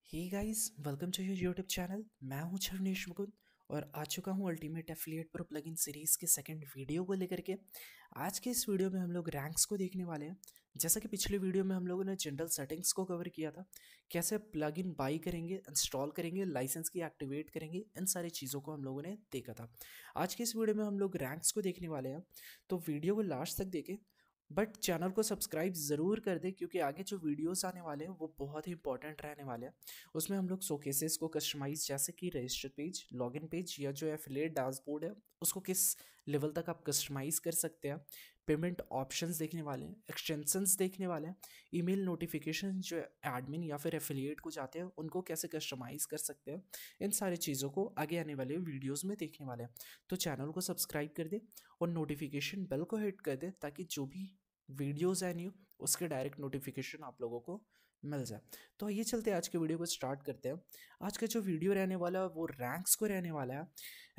Hey guys, welcome to your YouTube channel. मैं हूं छवनीश मुकुंद और आ चुका हूं ultimate affiliate pro plugin series के सेकंड वीडियो को लेकर के। आज के इस वीडियो में हम लोग रैंक्स को देखने वाले हैं। जैसा कि पिछले वीडियो में हम लोगों ने जनरल सेटिंग्स को कवर किया था, कैसे प्लगइन बाई करेंगे, इंस्टॉल करेंगे, लाइसेंस की एक्टिवेट करेंगे, इन सारी चीज़ों को हम लोगों ने देखा था। आज के इस वीडियो में हम लोग रैंक्स को देखने वाले हैं, तो वीडियो को लास्ट तक देखें। बट चैनल को सब्सक्राइब ज़रूर कर दें, क्योंकि आगे जो वीडियोस आने वाले हैं वो बहुत ही इंपॉर्टेंट रहने वाले हैं। उसमें हम लोग शोकेसेस को कस्टमाइज, जैसे कि रजिस्टर पेज, लॉगिन पेज या जो एफिलिएट डैशबोर्ड है उसको किस लेवल तक आप कस्टमाइज कर सकते हैं, पेमेंट ऑप्शंस देखने वाले हैं, एक्सटेंशंस देखने वाले हैं, ईमेल नोटिफिकेशन जो एडमिन या फिर एफिलिएट को जाते हैं उनको कैसे कस्टमाइज कर सकते हैं। इन सारी चीज़ों को आगे आने वाले वीडियोज़ में देखने वाले हैं। तो चैनल को सब्सक्राइब कर दे और नोटिफिकेशन बेल को हिट कर दे, ताकि जो भी वीडियोज़ आए न्यू उसके डायरेक्ट नोटिफिकेशन आप लोगों को मिल जाए। तो आइए चलते हैं, आज के वीडियो को स्टार्ट करते हैं। आज का जो वीडियो रहने वाला है वो रैंक्स को रहने वाला है।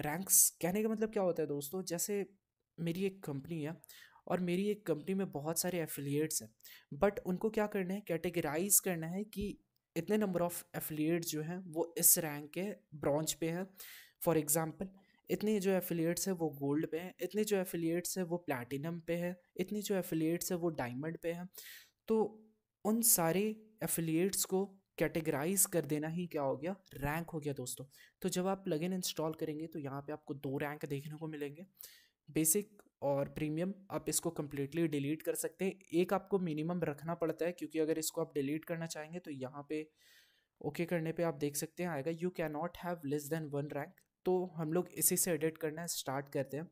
रैंक्स कहने का मतलब क्या होता है दोस्तों, जैसे मेरी एक कंपनी है और मेरी एक कंपनी में बहुत सारे एफिलिएट्स हैं, बट उनको क्या करना है, कैटेगराइज करना है कि इतने नंबर ऑफ एफिलिएट्स जो हैं वो इस रैंक के ब्रॉन्ज पे हैं। फॉर एग्जांपल, इतने जो एफिलिएट्स हैं वो गोल्ड पे हैं, इतने जो एफिलिएट्स हैं वो प्लैटिनम पे है, इतनी जो एफिलिएट्स हैं वो डायमंड पे हैं। तो उन सारे एफिलिएट्स को कैटेगराइज कर देना ही क्या हो गया, रैंक हो गया दोस्तों। तो जब आप प्लगइन इंस्टॉल करेंगे तो यहाँ पे आपको दो रैंक देखने को मिलेंगे, बेसिक और प्रीमियम। आप इसको कम्प्लीटली डिलीट कर सकते हैं, एक आपको मिनिमम रखना पड़ता है, क्योंकि अगर इसको आप डिलीट करना चाहेंगे तो यहाँ पे ओके करने पे आप देख सकते हैं आएगा you can not have less than one rank. तो हम लोग इसी से एडिट करना स्टार्ट करते हैं।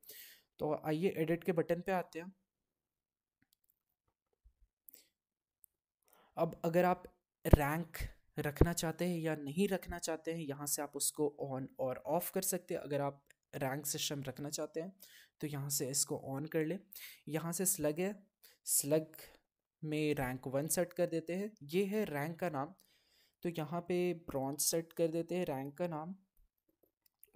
तो आइए एडिट के बटन पे आते हैं। अब अगर आप रैंक रखना चाहते हैं या नहीं रखना चाहते हैं, यहाँ से आप उसको ऑन और ऑफ कर सकते हैं। अगर आप रैंक सिस्टम रखना चाहते हैं तो यहाँ से इसको ऑन कर ले। यहाँ से स्लग है, स्लग में रैंक 1 सेट कर देते हैं, ये है रैंक का नाम। तो यहाँ पे ब्रॉन्ज सेट कर देते हैं रैंक का नाम।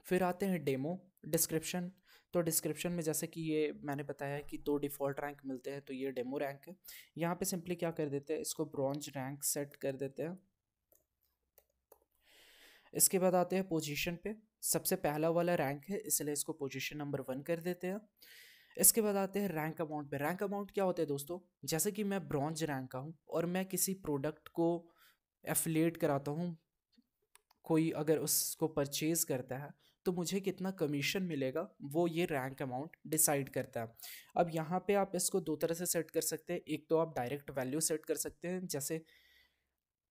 फिर आते हैं डेमो डिस्क्रिप्शन। तो डिस्क्रिप्शन में जैसे कि ये मैंने बताया कि दो डिफ़ॉल्ट रैंक मिलते हैं, तो ये डेमो रैंक है। यहाँ पे सिंपली क्या कर देते हैं, इसको ब्रॉन्ज रैंक सेट कर देते हैं। इसके बाद आते हैं पोजीशन पे। सबसे पहला वाला रैंक है, इसलिए इसको पोजीशन नंबर 1 कर देते हैं। इसके बाद आते हैं रैंक अमाउंट पे। रैंक अमाउंट क्या होता है दोस्तों, जैसे कि मैं ब्रॉन्ज रैंक का हूँ और मैं किसी प्रोडक्ट को एफिलिएट कराता हूँ, कोई अगर उसको परचेज करता है तो मुझे कितना कमीशन मिलेगा, वो ये रैंक अमाउंट डिसाइड करता है। अब यहाँ पे आप इसको दो तरह से सेट कर सकते हैं। एक तो आप डायरेक्ट वैल्यू सेट कर सकते हैं, जैसे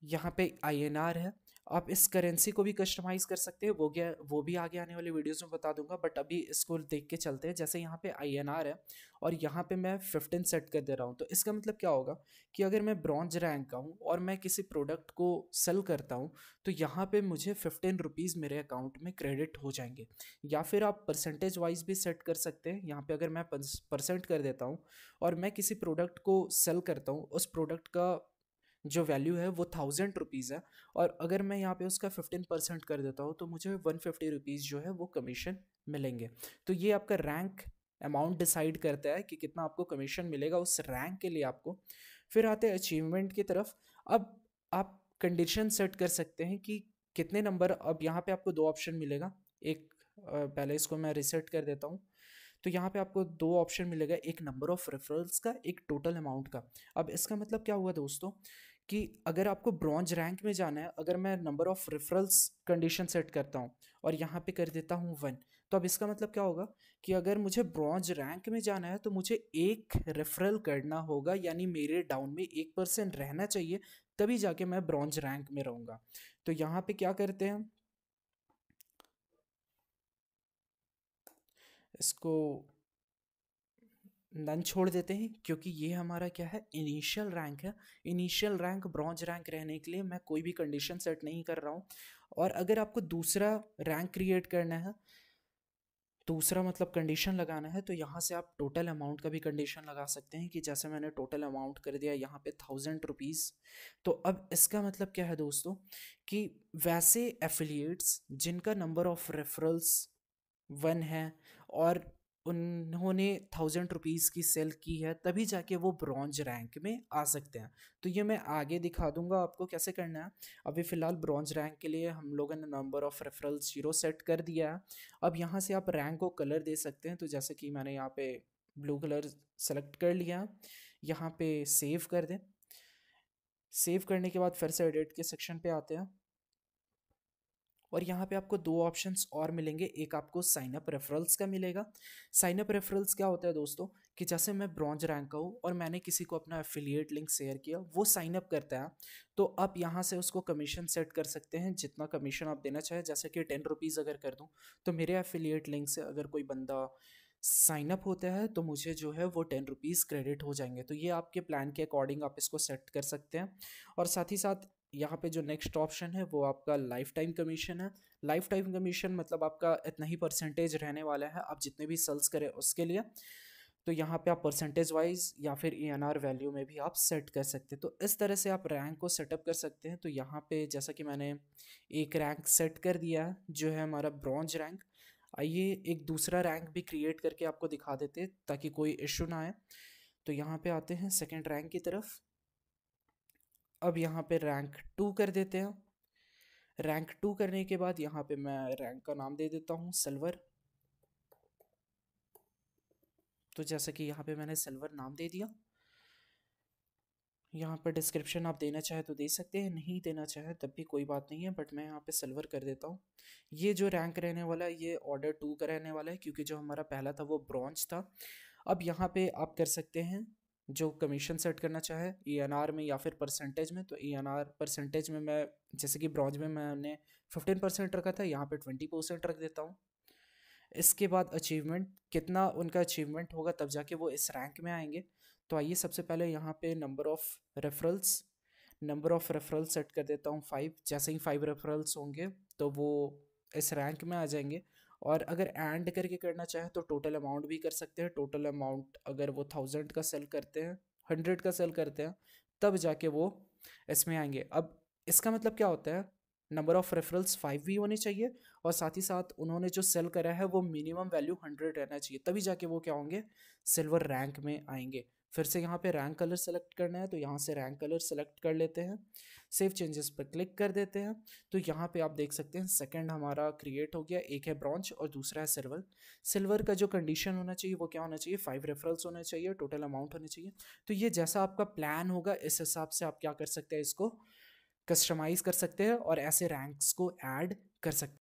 यहाँ पे INR है। आप इस करेंसी को भी कस्टमाइज कर सकते हैं, वो भी आगे आने वाले वीडियोस में बता दूंगा, बट अभी इसको देख के चलते हैं। जैसे यहाँ पे INR है और यहाँ पे मैं 15 सेट कर दे रहा हूँ, तो इसका मतलब क्या होगा कि अगर मैं ब्रॉन्ज रैंक का हूँ और मैं किसी प्रोडक्ट को सेल करता हूँ तो यहाँ पे मुझे 15 रुपीज़ मेरे अकाउंट में क्रेडिट हो जाएंगे। या फिर आप परसेंटेज वाइज भी सेट कर सकते हैं। यहाँ पे अगर मैं परसेंट कर देता हूँ और मैं किसी प्रोडक्ट को सेल करता हूँ, उस प्रोडक्ट का जो वैल्यू है वो 1000 रुपीज़ है, और अगर मैं यहाँ पे उसका 15% कर देता हूँ तो मुझे 150 रुपीज़ जो है वो कमीशन मिलेंगे। तो ये आपका रैंक अमाउंट डिसाइड करता है कि कितना आपको कमीशन मिलेगा उस रैंक के लिए आपको। फिर आते हैं अचीवमेंट की तरफ। अब आप कंडीशन सेट कर सकते हैं कि कितने नंबर। अब यहाँ पे आपको दो ऑप्शन मिलेगा। एक पहले इसको मैं रिसेट कर देता हूँ। तो यहाँ पे आपको दो ऑप्शन मिलेगा, एक नंबर ऑफ रेफरल्स का, एक टोटल अमाउंट का। अब इसका मतलब क्या हुआ दोस्तों कि अगर आपको ब्रॉन्ज रैंक में जाना है, अगर मैं number of referrals condition set करता हूँ और यहाँ पे कर देता हूँ 1, तो अब इसका मतलब क्या होगा कि अगर मुझे ब्रॉन्ज रैंक में जाना है तो मुझे एक रेफरल करना होगा, यानी मेरे डाउन में 1% रहना चाहिए, तभी जाके मैं ब्रॉन्ज रैंक में रहूँगा। तो यहाँ पे क्या करते हैं, इसको नन छोड़ देते हैं, क्योंकि ये हमारा क्या है, इनिशियल रैंक है। इनिशियल रैंक ब्रॉन्ज रैंक रहने के लिए मैं कोई भी कंडीशन सेट नहीं कर रहा हूँ। और अगर आपको दूसरा रैंक क्रिएट करना है, दूसरा मतलब कंडीशन लगाना है, तो यहाँ से आप टोटल अमाउंट का भी कंडीशन लगा सकते हैं कि जैसे मैंने टोटल अमाउंट कर दिया यहाँ पे 1000 रुपीज़। तो अब इसका मतलब क्या है दोस्तों कि वैसे एफिलिएट्स जिनका नंबर ऑफ रेफरल्स 1 है और उन्होंने 1000 रुपीज़ की सेल की है, तभी जाके वो ब्रॉन्ज रैंक में आ सकते हैं। तो ये मैं आगे दिखा दूंगा आपको कैसे करना है। अभी फ़िलहाल ब्रॉन्ज रैंक के लिए हम लोगों ने नंबर ऑफ़ रेफरल्स 0 सेट कर दिया है। अब यहाँ से आप रैंक को कलर दे सकते हैं, तो जैसे कि मैंने यहाँ पे ब्लू कलर सेलेक्ट कर लिया। यहाँ पे सेव कर दें। सेव करने के बाद फिर से एडिट के सेक्शन पे आते हैं, और यहाँ पे आपको दो ऑप्शंस और मिलेंगे। एक आपको साइन अप रेफरल्स का मिलेगा। साइन अप रेफरल्स क्या होता है दोस्तों, कि जैसे मैं ब्रॉन्ज रैंक का हूँ और मैंने किसी को अपना एफिलिएट लिंक शेयर किया, वो साइन अप करता है, तो आप यहाँ से उसको कमीशन सेट कर सकते हैं, जितना कमीशन आप देना चाहें। जैसे कि 10 रुपीज़ अगर कर दूँ, तो मेरे एफिलिएट लिंक से अगर कोई बंदा साइन अप होता है तो मुझे जो है वो 10 रुपीज़ क्रेडिट हो जाएंगे। तो ये आपके प्लान के अकॉर्डिंग आप इसको सेट कर सकते हैं। और साथ ही साथ यहाँ पे जो नेक्स्ट ऑप्शन है वो आपका लाइफ टाइम कमीशन है। लाइफ टाइम कमीशन मतलब आपका इतना ही परसेंटेज रहने वाला है आप जितने भी सेल्स करें उसके लिए। तो यहाँ पे आप परसेंटेज वाइज या फिर ENR वैल्यू में भी आप सेट कर सकते हैं। तो इस तरह से आप रैंक को सेटअप कर सकते हैं। तो यहाँ पे जैसा कि मैंने एक रैंक सेट कर दिया है जो है हमारा ब्रॉन्ज रैंक। आइए एक दूसरा रैंक भी क्रिएट करके आपको दिखा देते हैं ताकि कोई इशू ना आए। तो यहाँ पे आते हैं सेकेंड रैंक की तरफ। अब यहाँ पे रैंक 2 कर देते हैं। रैंक 2 करने के बाद यहाँ पे मैं रैंक का नाम दे देता हूँ सिल्वर। तो जैसा कि यहाँ पे मैंने सिल्वर नाम दे दिया। यहाँ पर डिस्क्रिप्शन आप देना चाहे तो दे सकते हैं, नहीं देना चाहे तब भी कोई बात नहीं है, बट मैं यहाँ पे सिल्वर कर देता हूँ। ये जो रैंक रहने वाला है ये ऑर्डर 2 का रहने वाला है, क्योंकि जो हमारा पहला था वो ब्रॉन्ज था। अब यहाँ पे आप कर सकते हैं जो कमीशन सेट करना चाहे ENR में या फिर परसेंटेज में। तो ENR परसेंटेज में मैं जैसे कि ब्रॉन्ज में मैंने 15% रखा था, यहाँ पे 20% रख देता हूँ। इसके बाद अचीवमेंट, कितना उनका अचीवमेंट होगा तब जाके वो इस रैंक में आएंगे। तो आइए सबसे पहले यहाँ पे नंबर ऑफ़ रेफरल्स सेट कर देता हूँ 5। जैसे ही 5 रेफरल्स होंगे तो वो इस रैंक में आ जाएंगे। और अगर एंड करके करना चाहे तो टोटल अमाउंट भी कर सकते हैं। टोटल अमाउंट अगर वो 1000 का सेल करते हैं, 100 का सेल करते हैं, तब जाके वो इसमें आएंगे। अब इसका मतलब क्या होता है, नंबर ऑफ़ रेफरल्स 5 भी होने चाहिए, और साथ ही साथ उन्होंने जो सेल करा है वो मिनिमम वैल्यू 100 रहना चाहिए, तभी जाके वो क्या होंगे, सिल्वर रैंक में आएंगे। फिर से यहाँ पे रैंक कलर सेलेक्ट करना है, तो यहाँ से रैंक कलर सेलेक्ट कर लेते हैं। सेव चेंजेस पर क्लिक कर देते हैं। तो यहाँ पे आप देख सकते हैं सेकंड हमारा क्रिएट हो गया। एक है ब्रॉन्ज और दूसरा है सिल्वर। सिल्वर का जो कंडीशन होना चाहिए वो क्या होना चाहिए, 5 रेफरल्स होने चाहिए, टोटल अमाउंट होनी चाहिए। तो ये जैसा आपका प्लान होगा इस हिसाब से आप क्या कर सकते हैं, इसको कस्टमाइज़ कर सकते हैं और ऐसे रैंक्स को ऐड कर सकते हैं।